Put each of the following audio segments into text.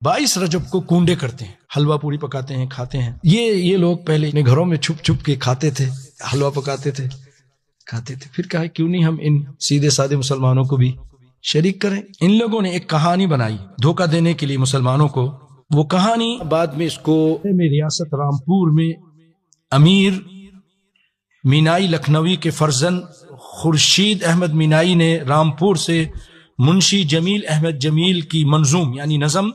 22 رجب کو کونڈے کرتے ہیں، حلوہ پوری پکاتے ہیں، کھاتے ہیں۔ یہ لوگ پہلے اپنے گھروں میں چھپ چھپ کے کھاتے تھے، حلوہ پکاتے تھے، کھاتے تھے۔ پھر کہا کیوں نہیں ہم ان سیدھے سادے مسلمانوں کو بھی شریک کریں۔ ان لوگوں نے ایک کہانی بنائی دھوکہ دینے کے لیے مسلمانوں کو۔ وہ کہانی بعد میں اس کو ریاست رامپور میں امیر مینائی لکھنوی کے فرزند خورشید احمد مینائی نے رامپور سے منشی جمیل احمد جمیل کی منظوم یعنی نظم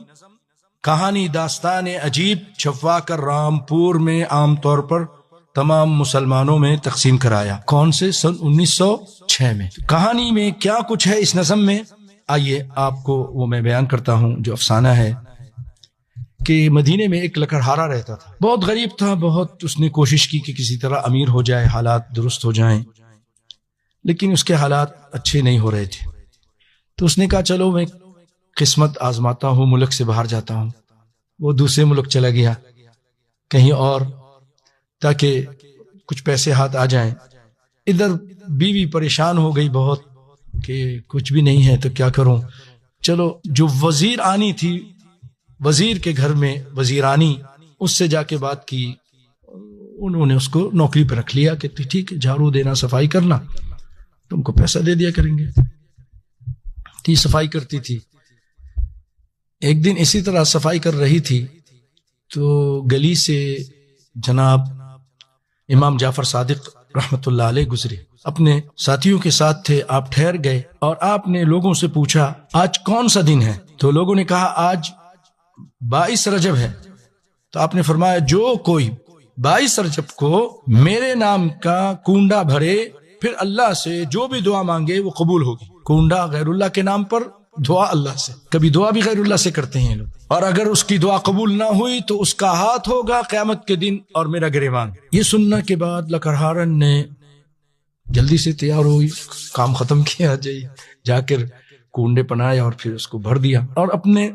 کہانی داستان عجیب چھپوا کر رامپور میں عام طور پر تمام مسلمانوں میں تقسیم کرایا۔ کون سے؟ سن 1906 میں۔ کہانی میں کیا کچھ ہے اس نظم میں، آئیے آپ کو وہ میں بیان کرتا ہوں۔ جو افسانہ ہے کہ مدینے میں ایک لکڑہارا رہتا تھا، بہت غریب تھا، بہت اس نے کوشش کی کہ کسی طرح امیر ہو جائے، حالات درست ہو جائیں، لیکن اس کے حالات اچھے نہیں ہو رہے تھے۔ تو اس نے کہا چلو میں قسمت آزماتا ہوں، ملک سے باہر جاتا ہوں۔ وہ دوسرے ملک چلا گیا کہیں اور، تاکہ کچھ پیسے ہاتھ آ جائیں۔ ادھر بیوی پریشان ہو گئی بہت کہ کچھ بھی نہیں ہے تو کیا کروں۔ چلو جو وزیر آنی تھی، وزیر کے گھر میں وزیرانی، اس سے جا کے بات کی۔ انہوں نے اس کو نوکری پہ رکھ لیا کہ ٹھیک ہے جھاڑو دینا، صفائی کرنا، تم کو پیسہ دے دیا کریں گے۔ تھی صفائی کرتی تھی۔ ایک دن اسی طرح صفائی کر رہی تھی تو گلی سے جناب امام جعفر صادق رحمت اللہ علیہ گزرے، اپنے ساتھیوں کے ساتھ تھے۔ آپ ٹھہر گئے اور آپ نے لوگوں سے پوچھا آج کون سا دن ہے؟ تو لوگوں نے کہا آج 22 رجب ہے۔ تو آپ نے فرمایا جو کوئی 22 رجب کو میرے نام کا کنڈا بھرے، پھر اللہ سے جو بھی دعا مانگے وہ قبول ہوگی۔ کنڈا غیر اللہ کے نام پر، دعا اللہ سے، کبھی دعا بھی غیر اللہ سے کرتے ہیں لوگ، اور اگر اس کی دعا قبول نہ ہوئی تو اس کا ہاتھ ہوگا قیامت کے دن اور میرا گریبان۔ یہ سننے کے بعد لکڑہارن نے جلدی سے تیار ہوئی، کام ختم کیا، جا کر کنڈے پنائے اور پھر اس کو بھر دیا، اور اپنے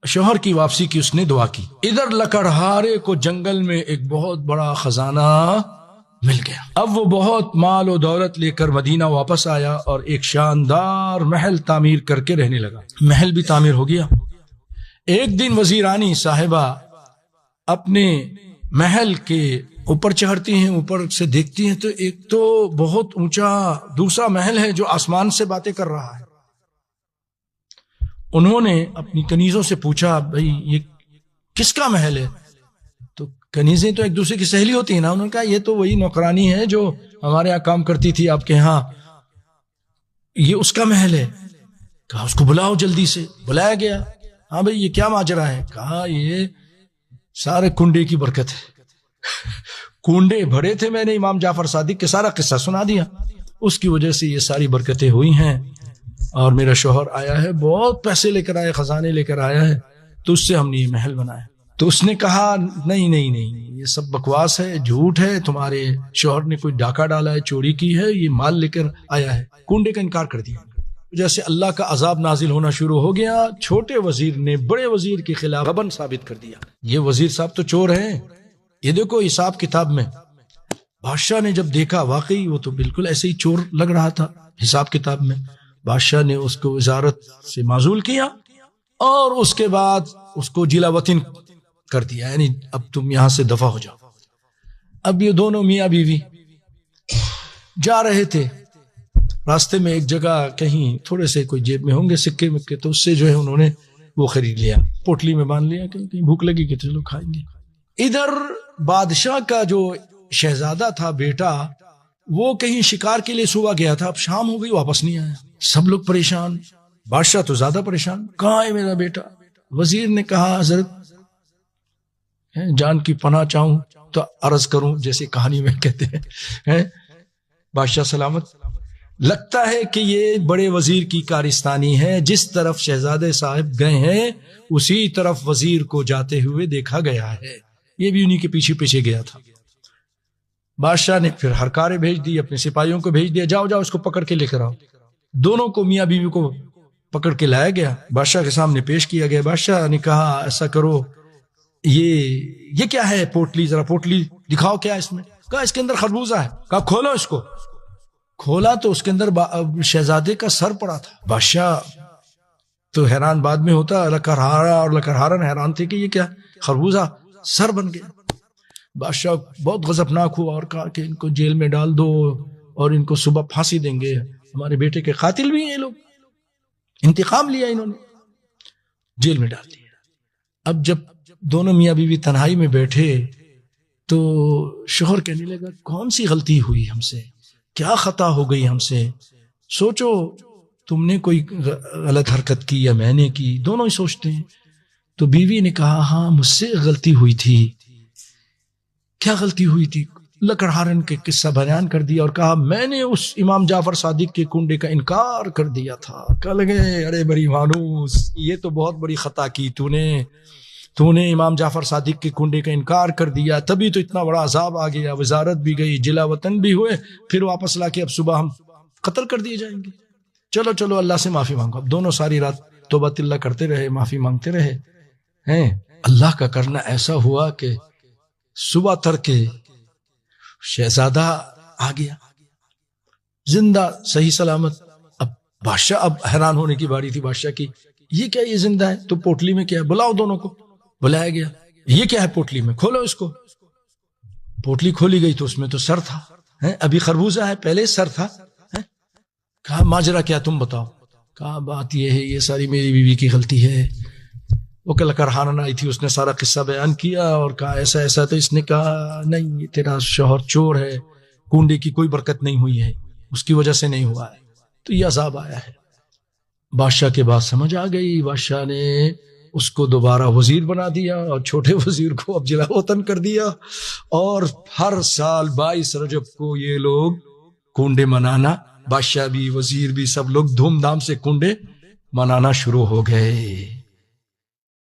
شوہر کی واپسی کی اس نے دعا کی۔ ادھر لکڑہارے کو جنگل میں ایک بہت بڑا خزانہ مل گیا۔ اب وہ بہت مال و دولت لے کر مدینہ واپس آیا اور ایک شاندار محل تعمیر کر کے رہنے لگا۔ محل بھی تعمیر ہو گیا۔ ایک دن وزیرانی صاحبہ اپنے محل کے اوپر چڑھتی ہیں، اوپر سے دیکھتی ہیں تو ایک تو بہت اونچا دوسرا محل ہے جو آسمان سے باتیں کر رہا ہے۔ انہوں نے اپنی کنیزوں سے پوچھا بھئی یہ کس کا محل ہے؟ تو کنیزیں تو ایک دوسرے کی سہیلی ہوتی ہیں نا، انہوں نے کہا یہ تو وہی نوکرانی ہے جو ہمارے یہاں کام کرتی تھی آپ کے ہاں، یہ اس کا محل ہے۔ کہا اس کو بلاؤ جلدی سے۔ بلایا گیا۔ ہاں بھئی یہ کیا ماجرا ہے؟ کہا یہ سارے کنڈے کی برکت ہے، کنڈے بھرے تھے میں نے امام جعفر صادق کے، سارا قصہ سنا دیا، اس کی وجہ سے یہ ساری برکتیں ہوئی ہیں، اور میرا شوہر آیا ہے، بہت پیسے لے کر آیا، خزانے لے کر آیا ہے، تو اس سے ہم نے یہ محل بنایا۔ تو اس نے کہا نہیں نہیں نہیں، یہ سب بکواس ہے، جھوٹ ہے، تمہارے شوہر نے کوئی ڈاکہ ڈالا ہے، چوری کی ہے، یہ مال لے کر آیا ہے۔ کنڈے کا انکار کر دیا۔ جیسے اللہ کا عذاب نازل ہونا شروع ہو گیا، چھوٹے وزیر نے بڑے وزیر کے خلاف غبن ثابت کر دیا، یہ وزیر صاحب تو چور ہیں، یہ دیکھو حساب کتاب میں۔ بادشاہ نے جب دیکھا واقعی وہ تو بالکل ایسے ہی چور لگ رہا تھا حساب کتاب میں، بادشاہ نے اس کو وزارت سے معزول کیا اور اس کے بعد اس کو جلا وطن کر دیا، یعنی اب تم یہاں سے دفع ہو جاؤ۔ اب یہ دونوں میاں بیوی جا رہے تھے، راستے میں ایک جگہ کہیں تھوڑے سے کوئی جیب میں ہوں گے سکے مکے، تو اس سے جو ہے انہوں نے وہ خرید لیا، پوٹلی میں باندھ لیا کہ کہیں بھوک لگی کہ چلو کھائیں گے۔ ادھر بادشاہ کا جو شہزادہ تھا بیٹا، وہ کہیں شکار کے لیے صبح گیا تھا، اب شام ہو گئی واپس نہیں آیا، سب لوگ پریشان، بادشاہ تو زیادہ پریشان، کہاں ہے میرا بیٹا؟ وزیر نے کہا حضرت جان کی پناہ چاہوں تو عرض کروں، جیسے کہانی میں کہتے ہیں، بادشاہ سلامت۔ لگتا ہے کہ یہ بڑے وزیر کی کارستانی ہے، جس طرف شہزادے صاحب گئے ہیں اسی طرف وزیر کو جاتے ہوئے دیکھا گیا ہے، یہ بھی انہی کے پیچھے پیچھے گیا تھا۔ بادشاہ نے پھر ہرکارے بھیج دی، اپنے سپاہیوں کو بھیج دیا، جاؤ جاؤ اس کو پکڑ کے لے کر آؤ۔ دونوں کو میاں بیوی کو پکڑ کے لایا گیا، بادشاہ کے سامنے پیش کیا گیا۔ بادشاہ نے کہا ایسا کرو، یہ کیا ہے؟ پوٹلی، ذرا پوٹلی دکھاؤ، کیا اس میں؟ کہا اس کے اندر خربوزہ ہے۔ کہا کھولو اس کو۔ کھولا تو اس کے اندر شہزادے کا سر پڑا تھا۔ بادشاہ تو حیران بعد میں ہوتا. لکڑہارا اور لکڑہارن حیران تھے کہ یہ کیا خربوزہ سر بن گیا. بادشاہ بہت غضبناک ہوا اور کہا کہ ان کو جیل میں ڈال دو اور ان کو صبح پھانسی دیں گے. ہمارے بیٹے کے قاتل بھی ہیں یہ لوگ, انتقام لیا انہوں نے, جیل میں ڈال دیا. اب جب دونوں میاں بیوی تنہائی میں بیٹھے تو شوہر کہنے لگا کون سی غلطی ہوئی ہم سے, کیا خطا ہو گئی ہم سے, سوچو تم نے کوئی غلط حرکت کی یا میں نے کی, دونوں ہی سوچتے ہیں. تو بیوی نے کہا ہاں مجھ سے غلطی ہوئی تھی. کیا غلطی ہوئی تھی؟ لکڑہارن کے قصہ بیان کر دیا اور کہا میں نے اس امام جعفر صادق کے کنڈے کا انکار کر دیا تھا. کہنے لگے ارے بڑی مانوس, یہ تو بہت بڑی خطا کی تو نے امام جعفر صادق کے کنڈے کا انکار کر دیا, تبھی تو اتنا بڑا عذاب آ گیا, وزارت بھی گئی, جلا وطن بھی ہوئے, پھر واپس لا کے اب صبح ہم قتل کر دیے جائیں گے. چلو اللہ سے معافی مانگو. اب دونوں ساری رات توبۃ اللہ کرتے رہے, معافی مانگتے رہے ہیں. اللہ کا کرنا ایسا ہوا کہ صبح تڑکے شہزادہ آ گیا زندہ صحیح سلامت. اب بادشاہ, اب حیران ہونے کی باری تھی بادشاہ کی, یہ کیا یہ زندہ ہے؟ تو پوٹلی میں کیا ہے؟ بلاؤ دونوں کو. بلایا گیا. یہ کیا ہے پوٹلی میں؟ کھولو اس کو. پوٹلی کھولی گئی تو اس میں تو سر تھا. ابھی خربوزہ ہے, پہلے سر تھا. کہا ماجرا کیا تم بتاؤ. کہا بات یہ ہے, یہ ساری میری بیوی کی غلطی ہے. وہ کل لکڑہارن آئی تھی, اس نے سارا قصہ بیان کیا اور کہا ایسا ایسا. تو اس نے کہا نہیں, یہ تیرا شوہر چور ہے, کنڈے کی کوئی برکت نہیں ہوئی ہے, اس کی وجہ سے نہیں ہوا ہے, تو یہ عذاب آیا ہے. بادشاہ کے بات سمجھ آ گئی. بادشاہ نے اس کو دوبارہ وزیر بنا دیا اور چھوٹے وزیر کو اب جلا وطن کر دیا. اور ہر سال 22 رجب کو یہ لوگ کنڈے منانا, بادشاہ بھی وزیر بھی سب لوگ دھوم دھام سے کنڈے منانا شروع ہو گئے.